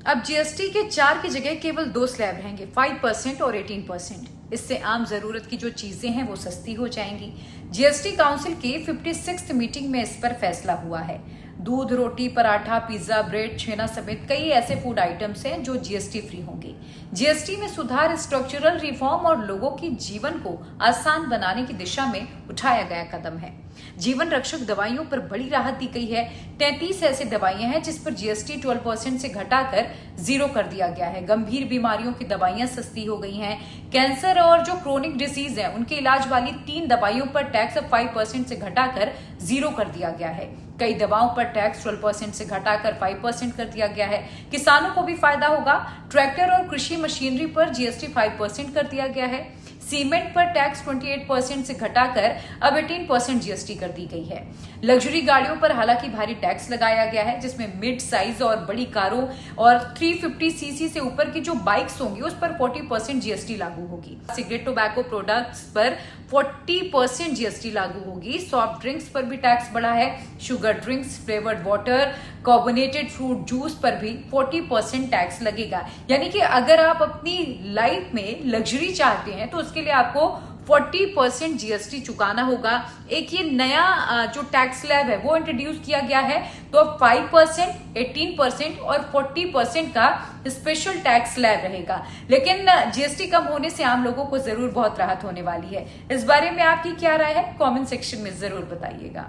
अब जीएसटी के 4 की जगह केवल 2 स्लैब रहेंगे, 5% और 18%। इससे आम जरूरत की जो चीजें हैं वो सस्ती हो जाएंगी। जीएसटी काउंसिल की 56th मीटिंग में इस पर फैसला हुआ है। दूध, रोटी, पराठा, पिज्जा, ब्रेड, छेना समेत कई ऐसे फूड आइटम्स हैं जो जीएसटी फ्री होंगे। जीएसटी में सुधार स्ट्रक्चरल रिफॉर्म और लोगों के जीवन को आसान बनाने की दिशा में उठाया गया कदम है। जीवन रक्षक दवाइयों पर बड़ी राहत दी गई है। 33 ऐसी दवाइयां हैं जिस पर जीएसटी 12% से घटाकर 0 कर दिया गया है। गंभीर बीमारियों की दवाइयां सस्ती हो गई हैं। कैंसर और जो क्रोनिक डिसीज है उनके इलाज वाली 3 दवाइयों पर टैक्स अब 5% से घटाकर 0 कर दिया गया है। कई दवाओं पर टैक्स 12% से घटाकर 5% कर दिया गया है। किसानों को भी फायदा होगा। ट्रैक्टर और कृषि मशीनरी पर जीएसटी 5% कर दिया गया है। सीमेंट पर टैक्स 28% से घटाकर अब 18% जीएसटी कर दी गई है। लग्जरी गाड़ियों पर हालांकि भारी टैक्स लगाया गया है, जिसमें मिड साइज और बड़ी कारों और 350 सीसी से ऊपर की जो बाइक्स होंगी उस पर 40% जीएसटी लागू होगी। सिगरेट, टोबैको प्रोडक्ट्स पर 40% जीएसटी लागू होगी। सॉफ्ट ड्रिंक्स पर भी टैक्स बढ़ा है। Sugar drinks, flavoured water, carbonated fruit juice पर भी 40% टैक्स लगेगा। यानी कि अगर आप अपनी लाइफ में लग्जरी चाहते हैं तो उसके लिए आपको 40% जीएसटी चुकाना होगा। एक ये नया जो टैक्स स्लैब है वो इंट्रोड्यूस किया गया है, तो अब 5%, 18% और 40% का स्पेशल टैक्स स्लैब रहेगा। लेकिन जीएसटी कम होने से आम लोगों को जरूर बहुत राहत होने वाली है। इस बारे में आपकी क्या राय है, कमेंट सेक्शन में जरूर बताइएगा।